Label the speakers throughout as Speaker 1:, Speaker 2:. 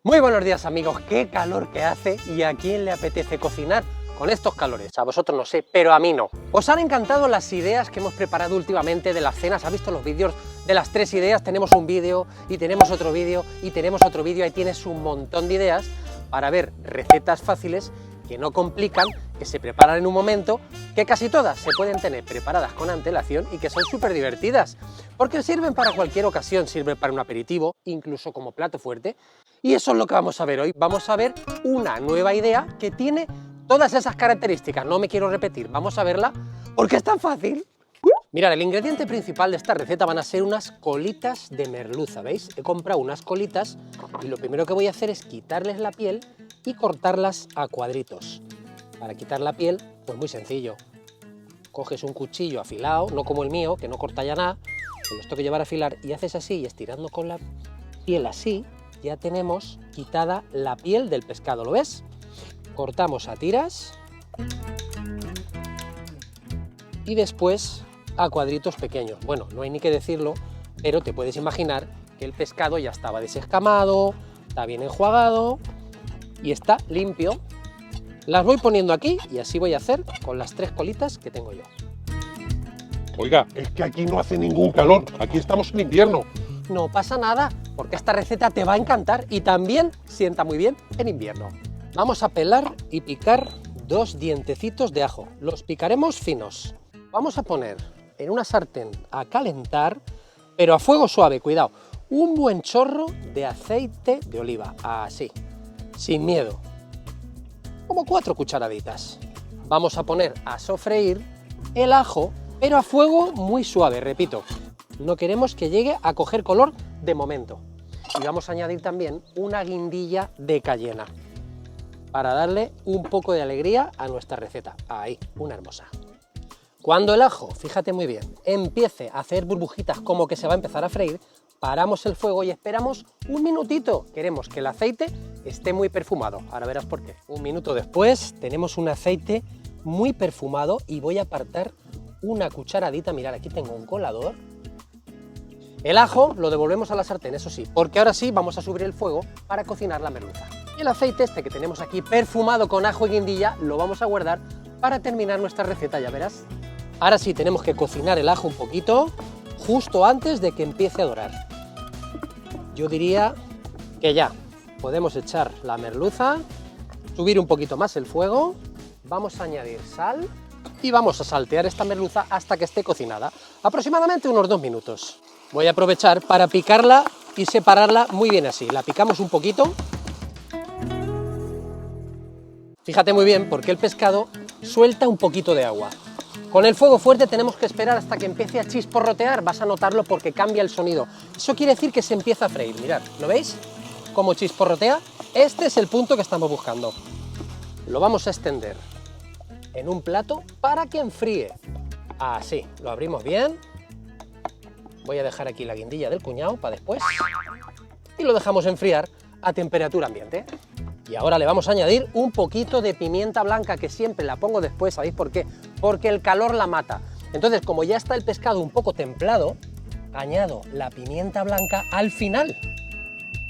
Speaker 1: Muy buenos días amigos, qué calor que hace y a quién le apetece cocinar con estos calores. A vosotros no sé, pero a mí no. ¿Os han encantado las ideas que hemos preparado últimamente de las cenas? ¿Has visto los vídeos de las 3 ideas? Tenemos un vídeo y tenemos otro vídeo y tenemos otro vídeo, ahí tienes un montón de ideas para ver recetas fáciles que no complican, que se preparan en un momento, que casi todas se pueden tener preparadas con antelación y que son súper divertidas, porque sirven para cualquier ocasión, sirven para un aperitivo, incluso como plato fuerte, y eso es lo que vamos a ver hoy. Vamos a ver una nueva idea que tiene todas esas características, no me quiero repetir, vamos a verla porque es tan fácil. Mirad, el ingrediente principal de esta receta van a ser unas colitas de merluza, ¿veis? He comprado unas colitas y lo primero que voy a hacer es quitarles la piel y cortarlas a cuadritos. Para quitar la piel, pues muy sencillo. Coges un cuchillo afilado, no como el mío, que no corta ya nada, que los tengo que llevar a afilar, y haces así, y estirando con la piel así, ya tenemos quitada la piel del pescado, ¿lo ves? Cortamos a tiras y después a cuadritos pequeños. Bueno, no hay ni que decirlo, pero te puedes imaginar que el pescado ya estaba desescamado, está bien enjuagado y está limpio. Las voy poniendo aquí y así voy a hacer con las 3 colitas que tengo yo.
Speaker 2: Oiga, es que aquí no hace ningún calor, aquí estamos en invierno.
Speaker 1: No pasa nada, porque esta receta te va a encantar y también sienta muy bien en invierno. Vamos a pelar y picar 2 dientecitos de ajo. Los picaremos finos. Vamos a poner en una sartén a calentar, pero a fuego suave, cuidado, un buen chorro de aceite de oliva, así, sin miedo, como 4 cucharaditas. Vamos a poner a sofreír el ajo, pero a fuego muy suave, repito, no queremos que llegue a coger color de momento. Y vamos a añadir también una guindilla de cayena, para darle un poco de alegría a nuestra receta. Ahí, una hermosa. Cuando el ajo, fíjate muy bien, empiece a hacer burbujitas como que se va a empezar a freír, paramos el fuego y esperamos un minutito. Queremos que el aceite esté muy perfumado. Ahora verás por qué. Un minuto después tenemos un aceite muy perfumado y voy a apartar una cucharadita. Mirad, aquí tengo un colador. El ajo lo devolvemos a la sartén, eso sí, porque ahora sí vamos a subir el fuego para cocinar la merluza. Y el aceite este que tenemos aquí perfumado con ajo y guindilla lo vamos a guardar para terminar nuestra receta, ya verás. Ahora sí tenemos que cocinar el ajo un poquito, justo antes de que empiece a dorar. Yo diría que ya podemos echar la merluza, subir un poquito más el fuego, vamos a añadir sal y vamos a saltear esta merluza hasta que esté cocinada, aproximadamente unos 2 minutos. Voy a aprovechar para picarla y separarla muy bien así. La picamos un poquito. Fíjate muy bien porque el pescado suelta un poquito de agua. Con el fuego fuerte tenemos que esperar hasta que empiece a chisporrotear, vas a notarlo porque cambia el sonido. Eso quiere decir que se empieza a freír, mirad, ¿lo veis? Cómo chisporrotea. Este es el punto que estamos buscando. Lo vamos a extender en un plato para que enfríe. Así, lo abrimos bien. Voy a dejar aquí la guindilla del cuñado para después. Y lo dejamos enfriar a temperatura ambiente. Y ahora le vamos a añadir un poquito de pimienta blanca, que siempre la pongo después, ¿sabéis por qué? Porque el calor la mata. Entonces, como ya está el pescado un poco templado, añado la pimienta blanca al final.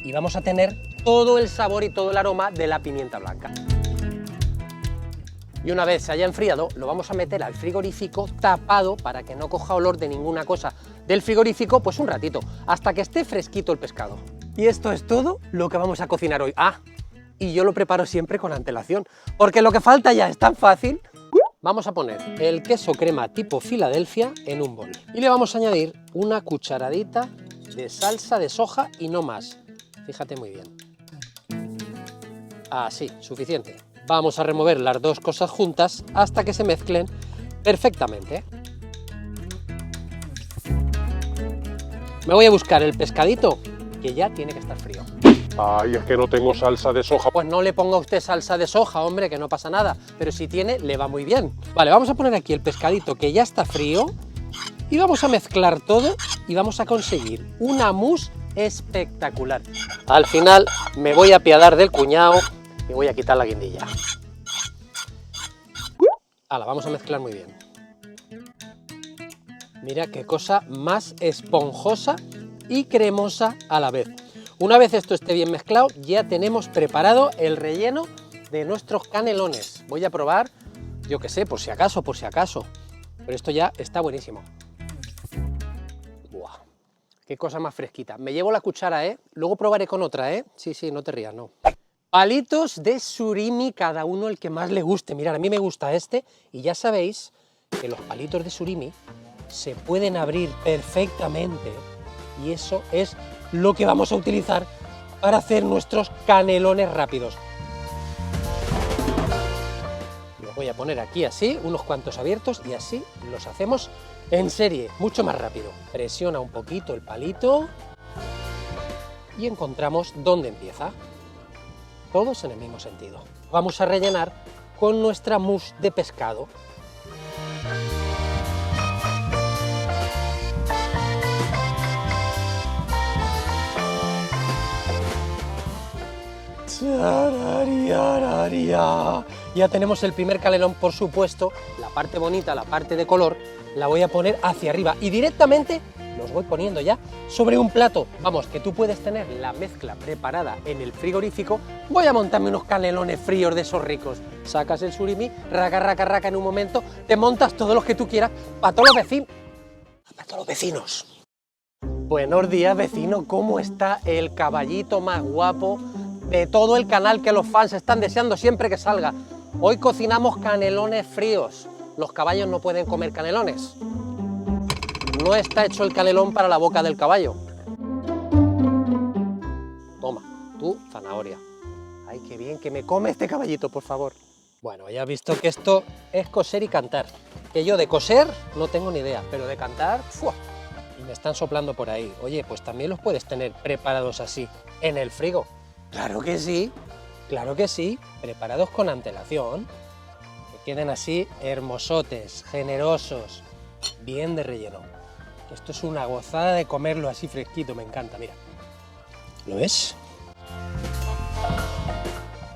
Speaker 1: Y vamos a tener todo el sabor y todo el aroma de la pimienta blanca. Y una vez se haya enfriado, lo vamos a meter al frigorífico tapado para que no coja olor de ninguna cosa del frigorífico, pues un ratito, hasta que esté fresquito el pescado. Y esto es todo lo que vamos a cocinar hoy. Y yo lo preparo siempre con antelación, porque lo que falta ya es tan fácil. Vamos a poner el queso crema tipo Filadelfia en un bol. Y le vamos a añadir una cucharadita de salsa de soja y no más. Fíjate muy bien. Así, suficiente. Vamos a remover las 2 cosas juntas hasta que se mezclen perfectamente. Me voy a buscar el pescadito, que ya tiene que estar frío.
Speaker 2: Ay, es que no tengo salsa de soja.
Speaker 1: Pues no le ponga usted salsa de soja, hombre, que no pasa nada, pero si tiene, le va muy bien. Vale, vamos a poner aquí el pescadito que ya está frío y vamos a mezclar todo y vamos a conseguir una mousse espectacular. Al final me voy a apiadar del cuñado y voy a quitar la guindilla. Ahora, vamos a mezclar muy bien. Mira qué cosa más esponjosa y cremosa a la vez. Una vez esto esté bien mezclado, ya tenemos preparado el relleno de nuestros canelones. Voy a probar, yo qué sé, por si acaso, pero esto ya está buenísimo. ¡Buah! Qué cosa más fresquita. Me llevo la cuchara, ¿eh? Luego probaré con otra, ¿eh? Sí, no te rías, no. Palitos de surimi, cada uno el que más le guste. Mirad, a mí me gusta este, y ya sabéis que los palitos de surimi se pueden abrir perfectamente, y eso es lo que vamos a utilizar para hacer nuestros canelones rápidos. Los voy a poner aquí así, unos cuantos abiertos, y así los hacemos en serie, mucho más rápido. Presiona un poquito el palito y encontramos dónde empieza. Todos en el mismo sentido. Vamos a rellenar con nuestra mousse de pescado. Ya tenemos el primer canelón, por supuesto, la parte bonita, la parte de color, la voy a poner hacia arriba y directamente los voy poniendo ya sobre un plato. Vamos, que tú puedes tener la mezcla preparada en el frigorífico. Voy a montarme unos canelones fríos de esos ricos. Sacas el surimi, raca en un momento, te montas todos los que tú quieras para todos los vecinos. Para todos los vecinos. Buenos días, vecino, ¿cómo está el caballito más guapo de todo el canal que los fans están deseando siempre que salga? Hoy cocinamos canelones fríos. Los caballos no pueden comer canelones. No está hecho el canelón para la boca del caballo. Toma, tú, zanahoria. Ay, qué bien que me come este caballito, por favor. Bueno, ya has visto que esto es coser y cantar. Que yo de coser no tengo ni idea, pero de cantar, ¡fua! Y me están soplando por ahí. Oye, pues también los puedes tener preparados así, en el frigo. Claro que sí, preparados con antelación. Que queden así hermosotes, generosos, bien de relleno. Esto es una gozada de comerlo así fresquito, me encanta, mira. ¿Lo ves?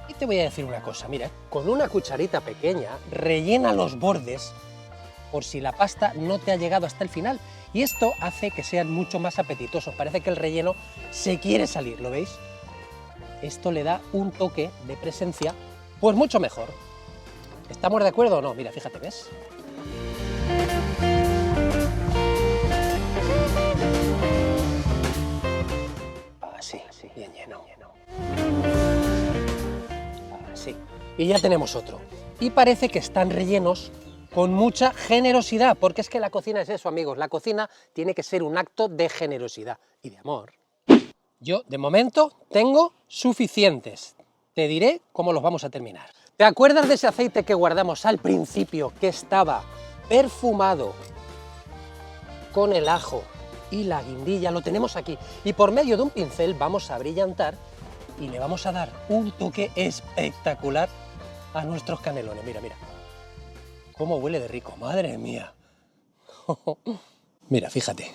Speaker 1: Y te voy a decir una cosa, mira, con una cucharita pequeña rellena los bordes por si la pasta no te ha llegado hasta el final. Y esto hace que sean mucho más apetitosos. Parece que el relleno se quiere salir, ¿lo veis? Esto le da un toque de presencia, pues mucho mejor. ¿Estamos de acuerdo o no? Mira, fíjate, ¿ves? Así, bien lleno. Así. Y ya tenemos otro. Y parece que están rellenos con mucha generosidad, porque es que la cocina es eso, amigos. La cocina tiene que ser un acto de generosidad y de amor. Yo, de momento, tengo suficientes. Te diré cómo los vamos a terminar. ¿Te acuerdas de ese aceite que guardamos al principio, que estaba perfumado con el ajo y la guindilla? Lo tenemos aquí. Y por medio de un pincel vamos a brillantar y le vamos a dar un toque espectacular a nuestros canelones. Mira, mira. Cómo huele de rico, madre mía. Mira, fíjate.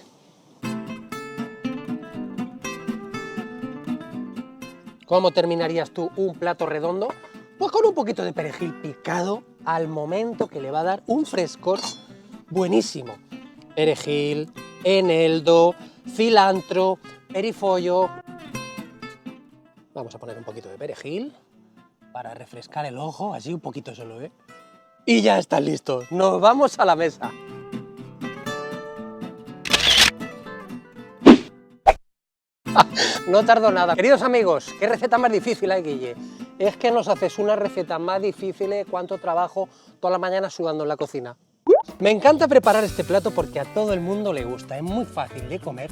Speaker 1: ¿Cómo terminarías tú un plato redondo? Pues con un poquito de perejil picado al momento, que le va a dar un frescor buenísimo. Perejil, eneldo, cilantro, perifollo. Vamos a poner un poquito de perejil para refrescar el ojo, así un poquito solo, ¿eh? Y ya están listos. Nos vamos a la mesa. No tardó nada. Queridos amigos, ¿qué receta más difícil hay, Guille? Es que nos haces una receta más difícil, cuánto trabajo toda la mañana sudando en la cocina. Me encanta preparar este plato porque a todo el mundo le gusta. Es muy fácil de comer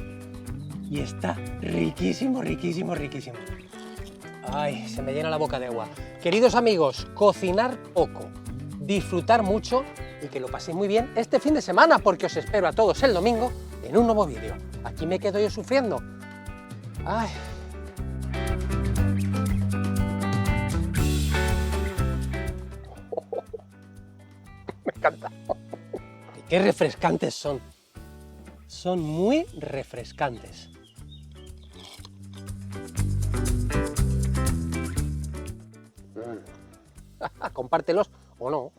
Speaker 1: y está riquísimo. Ay, se me llena la boca de agua. Queridos amigos, cocinar poco, disfrutar mucho y que lo paséis muy bien este fin de semana, porque os espero a todos el domingo en un nuevo vídeo. Aquí me quedo yo sufriendo. Ay. Me encanta. Y qué refrescantes son. Son muy refrescantes. Compártelos o no.